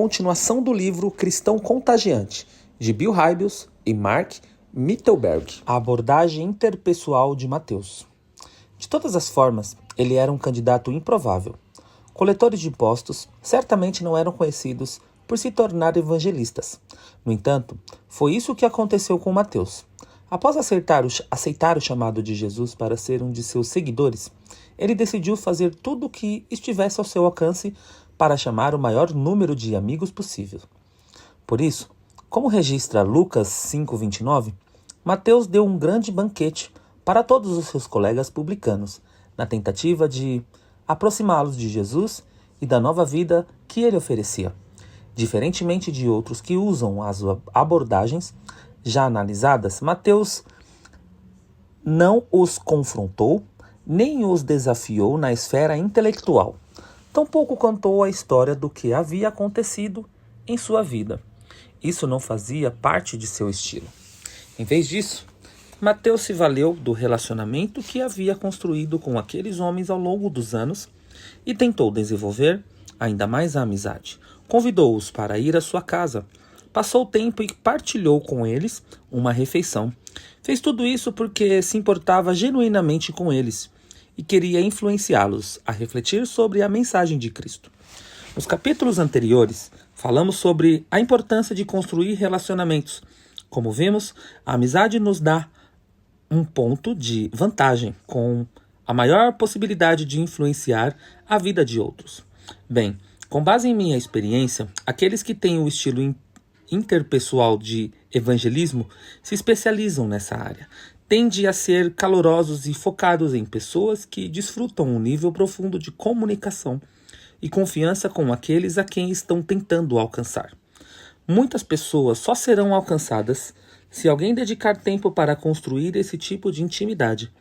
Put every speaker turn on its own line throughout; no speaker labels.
continuação do livro Cristão Contagiante, de Bill Hybels e Mark Mittelberg. A abordagem interpessoal de Mateus. De todas as formas, ele era um candidato improvável. Coletores de impostos certamente não eram conhecidos por se tornar evangelistas. No entanto, foi isso que aconteceu com Mateus. Após aceitar o chamado de Jesus para ser um de seus seguidores, ele decidiu fazer tudo o que estivesse ao seu alcance para chamar o maior número de amigos possível. Por isso, como registra Lucas 5:29, Mateus deu um grande banquete para todos os seus colegas publicanos, na tentativa de aproximá-los de Jesus e da nova vida que ele oferecia. Diferentemente de outros que usam as abordagens já analisadas, Mateus não os confrontou, nem os desafiou na esfera intelectual. Tampouco contou a história do que havia acontecido em sua vida. Isso não fazia parte de seu estilo. Em vez disso, Mateus se valeu do relacionamento que havia construído com aqueles homens ao longo dos anos e tentou desenvolver ainda mais a amizade. Convidou-os para ir à sua casa, passou tempo e partilhou com eles uma refeição. Fez tudo isso porque se importava genuinamente com eles e queria influenciá-los a refletir sobre a mensagem de Cristo. Nos capítulos anteriores, falamos sobre a importância de construir relacionamentos. Como vimos, a amizade nos dá um ponto de vantagem, com a maior possibilidade de influenciar a vida de outros. Bem, com base em minha experiência, aqueles que têm o estilo interpessoal de evangelismo se especializam nessa área. Tendem a ser calorosos e focados em pessoas que desfrutam um nível profundo de comunicação e confiança com aqueles a quem estão tentando alcançar. Muitas pessoas só serão alcançadas se alguém dedicar tempo para construir esse tipo de intimidade.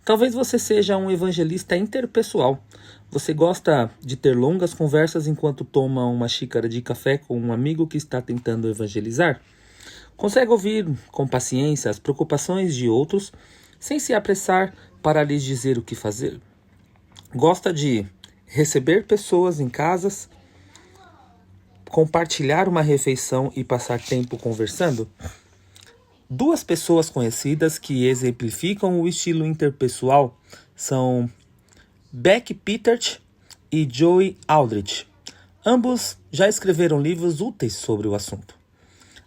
Talvez você seja um evangelista interpessoal. Você gosta de ter longas conversas enquanto toma uma xícara de café com um amigo que está tentando evangelizar? Consegue ouvir com paciência as preocupações de outros sem se apressar para lhes dizer o que fazer? Gosta de receber pessoas em casas, compartilhar uma refeição e passar tempo conversando? Duas pessoas conhecidas que exemplificam o estilo interpessoal são Becky Pittert e Joy Aldrich. Ambos já escreveram livros úteis sobre o assunto.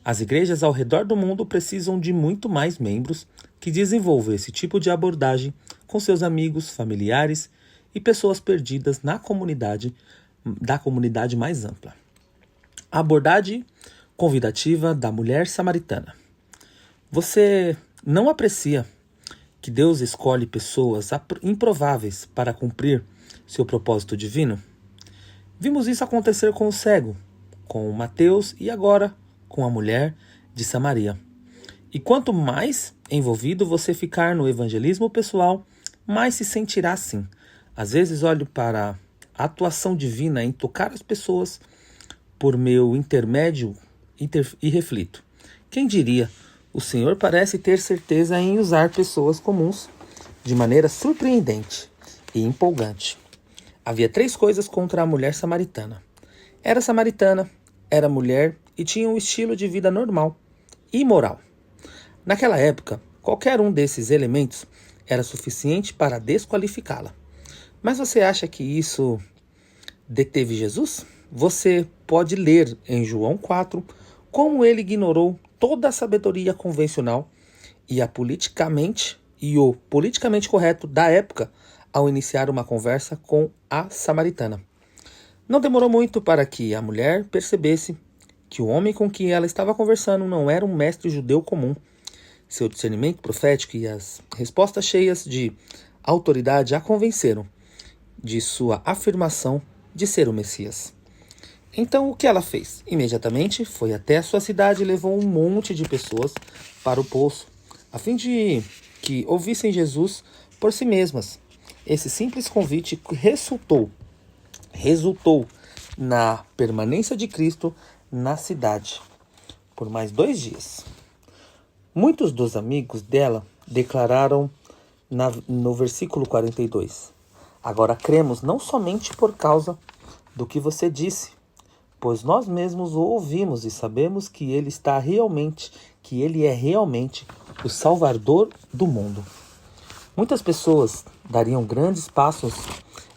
As igrejas ao redor do mundo precisam de muito mais membros que desenvolvam esse tipo de abordagem com seus amigos, familiares e pessoas perdidas da comunidade mais ampla. A abordagem convidativa da mulher samaritana. Você não aprecia que Deus escolhe pessoas improváveis para cumprir seu propósito divino? Vimos isso acontecer com o cego, com Mateus e agora com a mulher de Samaria. E quanto mais envolvido você ficar no evangelismo pessoal, mais se sentirá assim. Às vezes olho para a atuação divina em tocar as pessoas por meu intermédio e reflito. Quem diria? O Senhor parece ter certeza em usar pessoas comuns de maneira surpreendente e empolgante. Havia 3 coisas contra a mulher samaritana. Era samaritana, era mulher e tinha um estilo de vida normal e imoral. Naquela época, qualquer um desses elementos era suficiente para desqualificá-la. Mas você acha que isso deteve Jesus? Você pode ler em João 4 como ele ignorou toda a sabedoria convencional e o politicamente correto da época ao iniciar uma conversa com a samaritana. Não demorou muito para que a mulher percebesse que o homem com quem ela estava conversando não era um mestre judeu comum. Seu discernimento profético e as respostas cheias de autoridade a convenceram de sua afirmação de ser o Messias. Então, o que ela fez? Imediatamente foi até a sua cidade e levou um monte de pessoas para o poço, a fim de que ouvissem Jesus por si mesmas. Esse simples convite resultou na permanência de Cristo na cidade por mais 2 dias. Muitos dos amigos dela declararam no versículo 42: agora cremos não somente por causa do que você disse, pois nós mesmos o ouvimos e sabemos que ele é realmente o Salvador do mundo. Muitas pessoas dariam grandes passos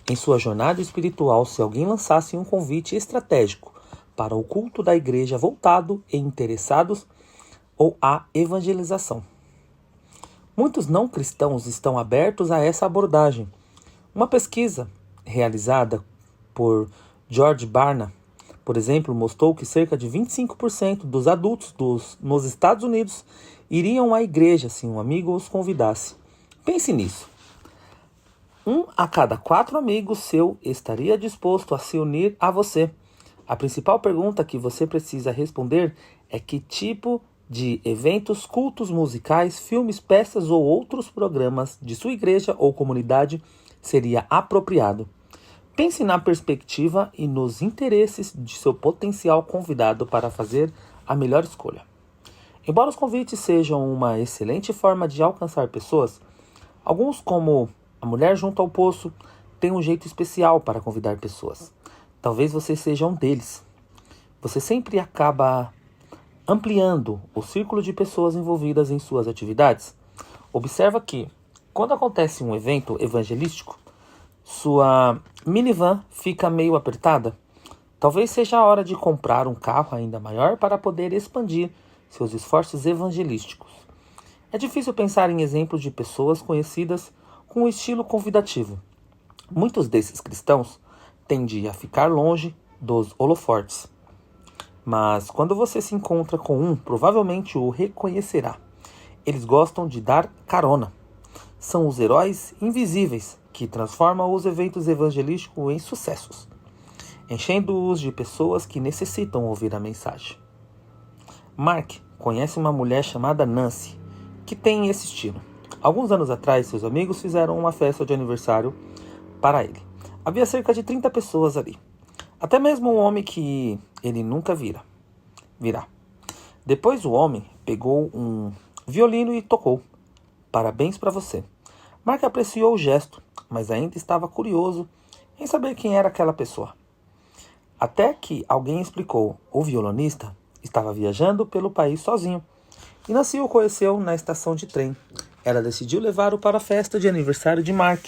em sua jornada espiritual se alguém lançasse um convite estratégico para o culto da igreja voltado e interessados ou à evangelização. Muitos não cristãos estão abertos a essa abordagem. Uma pesquisa realizada por George Barna, por exemplo, mostrou que cerca de 25% dos adultos nos Estados Unidos iriam à igreja se um amigo os convidasse. Pense nisso. 1 a cada 4 amigos seu estaria disposto a se unir a você. A principal pergunta que você precisa responder é que tipo de eventos, cultos musicais, filmes, peças ou outros programas de sua igreja ou comunidade seria apropriado. Pense na perspectiva e nos interesses de seu potencial convidado para fazer a melhor escolha. Embora os convites sejam uma excelente forma de alcançar pessoas, alguns, como a mulher junto ao poço, têm um jeito especial para convidar pessoas. Talvez você seja um deles. Você sempre acaba ampliando o círculo de pessoas envolvidas em suas atividades. Observa que, quando acontece um evento evangelístico, sua minivan fica meio apertada. Talvez seja a hora de comprar um carro ainda maior para poder expandir seus esforços evangelísticos. É difícil pensar em exemplos de pessoas conhecidas com um estilo convidativo. Muitos desses cristãos tendem a ficar longe dos holofotes. Mas quando você se encontra com um, provavelmente o reconhecerá. Eles gostam de dar carona. São os heróis invisíveis que transformam os eventos evangelísticos em sucessos, enchendo-os de pessoas que necessitam ouvir a mensagem. Mark conhece uma mulher chamada Nancy, que tem esse estilo. Alguns anos atrás, seus amigos fizeram uma festa de aniversário para ele. Havia cerca de 30 pessoas ali. Até mesmo um homem que ele nunca virá. Depois o homem pegou um violino e tocou. Parabéns para você. Mark apreciou o gesto, mas ainda estava curioso em saber quem era aquela pessoa. Até que alguém explicou. O violonista estava viajando pelo país sozinho. E Nancy o conheceu na estação de trem. Ela decidiu levá-lo para a festa de aniversário de Mark,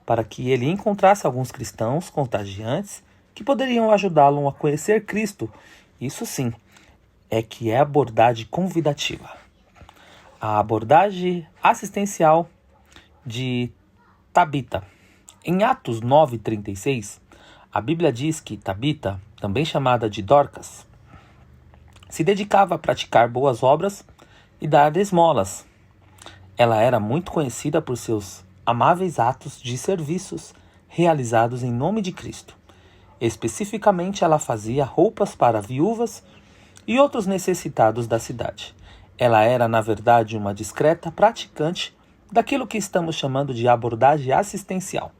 para que ele encontrasse alguns cristãos contagiantes que poderiam ajudá-lo a conhecer Cristo. Isso sim, é que é a abordagem convidativa. A abordagem assistencial de Tabita. Em Atos 9:36, a Bíblia diz que Tabita, também chamada de Dorcas, se dedicava a praticar boas obras e dar esmolas. Ela era muito conhecida por seus amáveis atos de serviços realizados em nome de Cristo. Especificamente, ela fazia roupas para viúvas e outros necessitados da cidade. Ela era, na verdade, uma discreta praticante daquilo que estamos chamando de abordagem assistencial.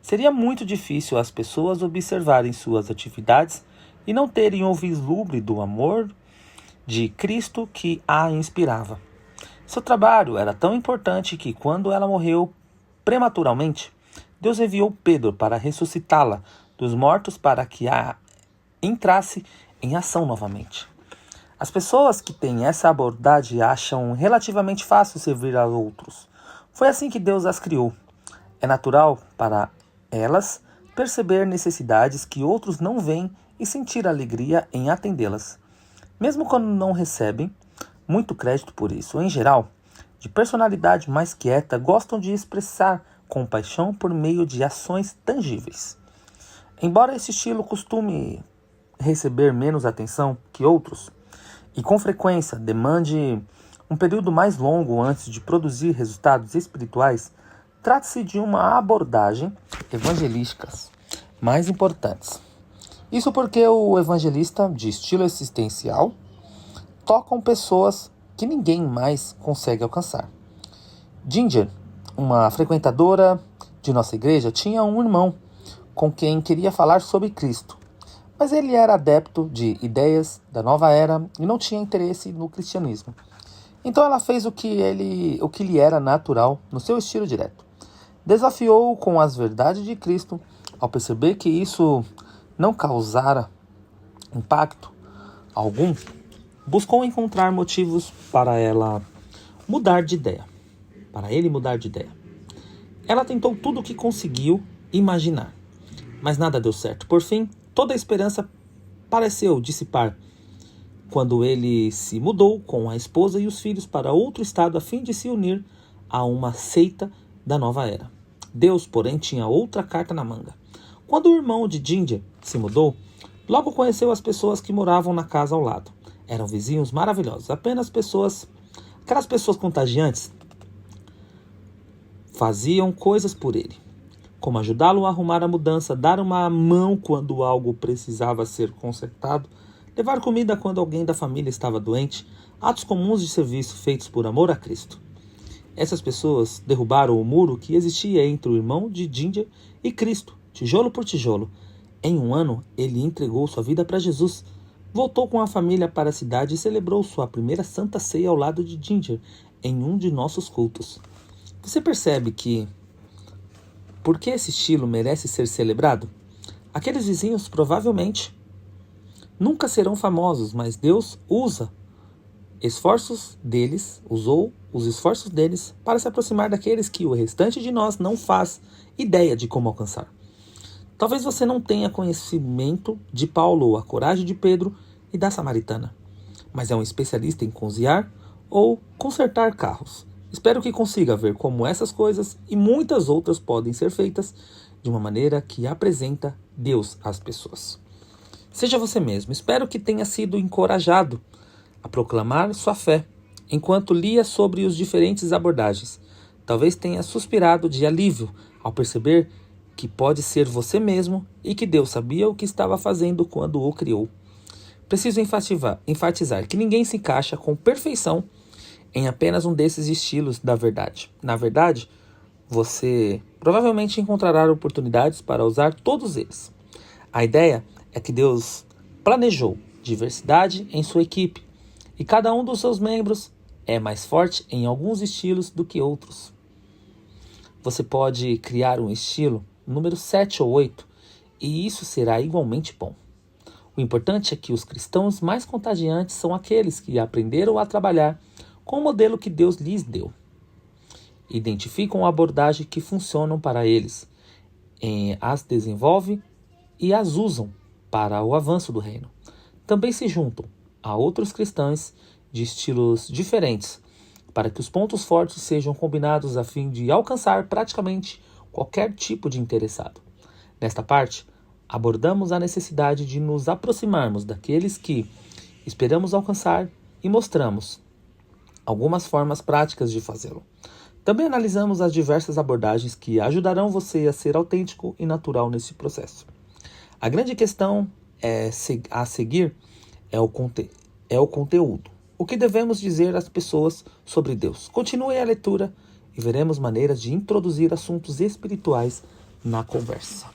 Seria muito difícil as pessoas observarem suas atividades e não terem um vislumbre do amor de Cristo que a inspirava. Seu trabalho era tão importante que, quando ela morreu prematuramente, Deus enviou Pedro para ressuscitá-la dos mortos para que a entrasse em ação novamente. As pessoas que têm essa abordagem acham relativamente fácil servir a outros. Foi assim que Deus as criou. É natural para elas perceber necessidades que outros não veem e sentir alegria em atendê-las, mesmo quando não recebem muito crédito por isso. Em geral, de personalidade mais quieta, gostam de expressar compaixão por meio de ações tangíveis. Embora esse estilo costume receber menos atenção que outros, e com frequência demande um período mais longo antes de produzir resultados espirituais, trata-se de uma abordagem evangelística mais importantes. Isso porque o evangelista de estilo existencial tocam pessoas que ninguém mais consegue alcançar. Ginger, uma frequentadora de nossa igreja, tinha um irmão com quem queria falar sobre Cristo, mas ele era adepto de ideias da nova era e não tinha interesse no cristianismo. Então ela fez o que lhe era natural no seu estilo direto. Desafiou-o com as verdades de Cristo. Ao perceber que isso não causara impacto algum, buscou encontrar motivos para ela mudar de ideia, para ele mudar de ideia. Ela tentou tudo o que conseguiu imaginar, mas nada deu certo. Por fim, toda a esperança pareceu dissipar quando ele se mudou com a esposa e os filhos para outro estado a fim de se unir a uma seita da nova era. Deus, porém, tinha outra carta na manga. Quando o irmão de Ginger se mudou, logo conheceu as pessoas que moravam na casa ao lado. Eram vizinhos maravilhosos, apenas aquelas pessoas contagiantes faziam coisas por ele, como ajudá-lo a arrumar a mudança, dar uma mão quando algo precisava ser consertado, levar comida quando alguém da família estava doente, atos comuns de serviço feitos por amor a Cristo. Essas pessoas derrubaram o muro que existia entre o irmão de Ginger e Cristo, tijolo por tijolo. Em um ano, ele entregou sua vida para Jesus, voltou com a família para a cidade e celebrou sua primeira Santa Ceia ao lado de Ginger em um de nossos cultos. Você percebe que por que esse estilo merece ser celebrado? Aqueles vizinhos provavelmente nunca serão famosos, mas Deus usou os esforços deles para se aproximar daqueles que o restante de nós não faz ideia de como alcançar. Talvez você não tenha conhecimento de Paulo ou a coragem de Pedro e da Samaritana, mas é um especialista em cozinhar ou consertar carros. Espero que consiga ver como essas coisas e muitas outras podem ser feitas de uma maneira que apresenta Deus às pessoas. Seja você mesmo. Espero que tenha sido encorajado a proclamar sua fé enquanto lia sobre os diferentes abordagens. Talvez tenha suspirado de alívio ao perceber que pode ser você mesmo e que Deus sabia o que estava fazendo quando o criou. Preciso enfatizar que ninguém se encaixa com perfeição em apenas um desses estilos da verdade. Na verdade, você provavelmente encontrará oportunidades para usar todos eles. A ideia é que Deus planejou diversidade em sua equipe e cada um dos seus membros é mais forte em alguns estilos do que outros. Você pode criar um estilo número 7 ou 8 e isso será igualmente bom. O importante é que os cristãos mais contagiantes são aqueles que aprenderam a trabalhar com o modelo que Deus lhes deu. Identificam a abordagem que funcionam para eles, as desenvolvem e as usam para o avanço do reino. Também se juntam a outros cristãos de estilos diferentes, para que os pontos fortes sejam combinados a fim de alcançar praticamente qualquer tipo de interessado. Nesta parte, abordamos a necessidade de nos aproximarmos daqueles que esperamos alcançar e mostramos algumas formas práticas de fazê-lo. Também analisamos as diversas abordagens que ajudarão você a ser autêntico e natural nesse processo. A grande questão a seguir é o conteúdo. O que devemos dizer às pessoas sobre Deus? Continue a leitura e veremos maneiras de introduzir assuntos espirituais na conversa.